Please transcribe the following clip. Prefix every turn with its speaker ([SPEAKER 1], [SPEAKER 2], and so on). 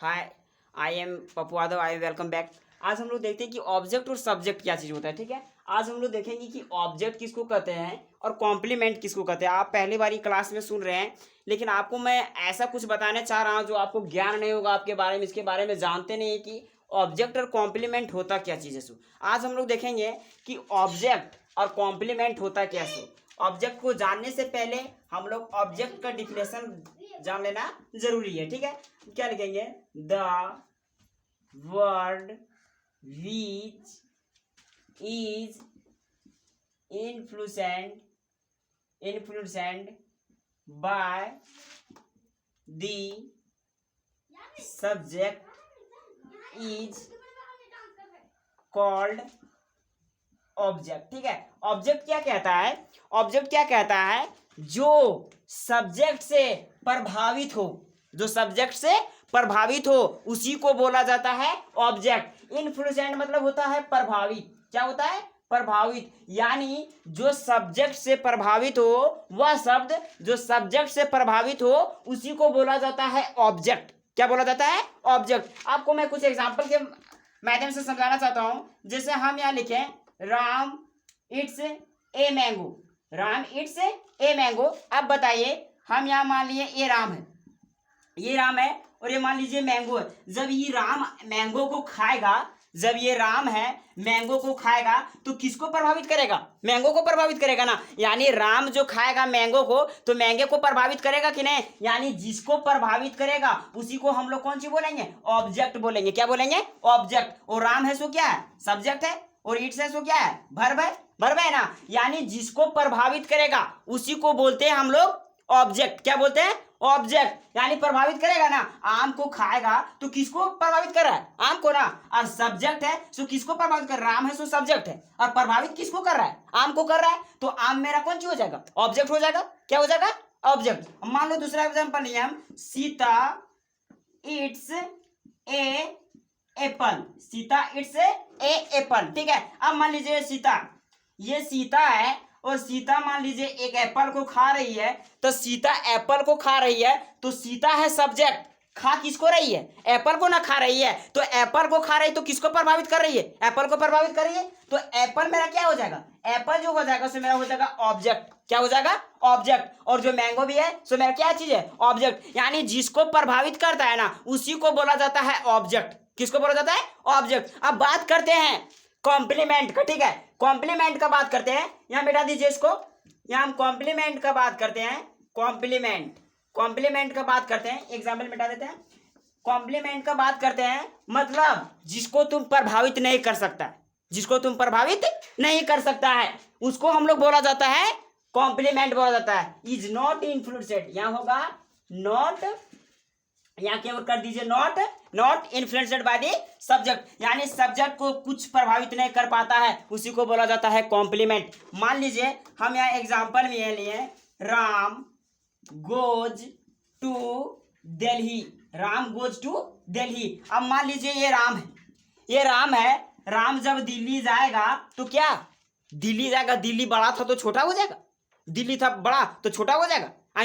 [SPEAKER 1] Hi, I am Pappu Yadav. I welcome back. आज हम लोग देखते हैं कि ऑब्जेक्ट और सब्जेक्ट क्या चीज़ होता है। ठीक है, आज हम लोग देखेंगे कि ऑब्जेक्ट किसको कहते हैं और कॉम्प्लीमेंट किसको कहते हैं। आप पहली बारी क्लास में सुन रहे हैं, लेकिन आपको मैं ऐसा कुछ बताने चाह रहा हूँ जो आपको ज्ञान नहीं होगा आपके बारे में, इसके बारे में जानते नहीं है कि ऑब्जेक्ट और कॉम्प्लीमेंट होता क्या चीज़ है। सो आज हम लोग देखेंगे कि ऑब्जेक्ट और कॉम्प्लीमेंट होता क्या। सो ऑब्जेक्ट को जानने से पहले हम लोग ऑब्जेक्ट का डिफिनेशन जान लेना जरूरी है। ठीक है, क्या लिखेंगे? The word which is influenced by the subject is called object. ठीक है, ऑब्जेक्ट क्या कहता है? ऑब्जेक्ट क्या कहता है? जो सब्जेक्ट से प्रभावित हो, जो सब्जेक्ट से प्रभावित हो उसी को बोला जाता है ऑब्जेक्ट। इन्फ्लुएंट मतलब होता है प्रभावित। क्या होता है? प्रभावित। यानी जो सब्जेक्ट से प्रभावित हो, वह शब्द जो सब्जेक्ट से प्रभावित हो उसी को बोला जाता है ऑब्जेक्ट। क्या बोला जाता है? ऑब्जेक्ट। आपको मैं कुछ एग्जांपल के माध्यम से समझाना चाहता हूं। जैसे हम यहाँ लिखें Ram it's a mango. Ram it's a mango. अब बताइए, हम यहाँ मान लिए ये राम है, ये राम है और ये मान लीजिए मैंगो है। जब ये राम मैंगो को खाएगा, जब ये राम है मैंगो को खाएगा तो किसको प्रभावित करेगा? मैंगो को प्रभावित करेगा ना। यानी राम जो खाएगा मैंगो को तो मैंगो को प्रभावित करेगा कि नहीं? यानी जिसको प्रभावित करेगा उसी को हम लोग कौन सी बोलेंगे? ऑब्जेक्ट बोलेंगे। क्या बोलेंगे? ऑब्जेक्ट। और राम है सो क्या है? सब्जेक्ट है। और इट्स है सो क्या है? वर्ब है। वर्ब है ना। यानी जिसको प्रभावित करेगा उसी को बोलते हैं हम लोग ऑब्जेक्ट। क्या बोलते हैं? ऑब्जेक्ट। यानी प्रभावित करेगा ना। आम को खाएगा तो किसको प्रभावित कर रहा है? आम को ना। और सब्जेक्ट है सो किसको प्रभावित कर रहा है? राम है सो सब्जेक्ट है। और प्रभावित किसको कर रहा है? आम को कर रहा है। तो आम मेरा कौन सी हो जाएगा? ऑब्जेक्ट हो जाएगा। क्या हो जाएगा? ऑब्जेक्ट। मान लो दूसरा एग्जाम्पल लिए हम, Sita it's a Apple. Sita it's a Apple. ठीक है, अब मान लीजिए सीता, ये सीता है और सीता मान लीजिए एक एप्पल को खा रही है। तो सीता एप्पल को खा रही है तो सीता है सब्जेक्ट। खा किसको रही है? एप्पल को ना खा रही है। तो एप्पल को खा रही है तो किसको प्रभावित कर रही है? एप्पल को प्रभावित कर रही है। तो एप्पल मेरा क्या हो जाएगा? एप्पल जो हो जाएगा सो मेरा हो जाएगा ऑब्जेक्ट। क्या हो जाएगा? ऑब्जेक्ट। और जो मैंगो भी है सो मेरा क्या चीज है? ऑब्जेक्ट। यानी जिसको प्रभावित करता है ना उसी को बोला जाता है ऑब्जेक्ट। किसको बोला जाता है? ऑब्जेक्ट। अब बात करते हैं कॉम्प्लीमेंट का। ठीक है, कॉम्प्लीमेंट का बात करते हैं। यहां बैठा दीजिए इसको। यहां हम कॉम्प्लीमेंट का बात करते हैं। कॉम्प्लीमेंट, कॉम्प्लीमेंट का बात करते हैं। एग्जाम्पल मिटा देते हैं। कॉम्प्लीमेंट का बात करते हैं मतलब जिसको तुम प्रभावित नहीं कर सकता, जिसको तुम प्रभावित नहीं कर सकता है उसको हम लोग बोला जाता है कॉम्प्लीमेंट बोला जाता है। इज नॉट इन्फ्लुएंस्ड, यहां होगा नॉट, यहाँ क्या कर दीजिए not influenced by the subject. यानी सब्जेक्ट को कुछ प्रभावित नहीं कर पाता है, उसी को बोला जाता है कॉम्प्लीमेंट। मान लीजिए हम यहाँ एग्जांपल में ये लिए Ram goes to Delhi. Ram goes to Delhi. अब मान लीजिए ये राम है, ये राम है। राम जब दिल्ली जाएगा तो क्या दिल्ली जाएगा? दिल्ली बड़ा था तो छोटा हो जाएगा, दिल्ली था बड़ा तो छोटा हो जाएगा।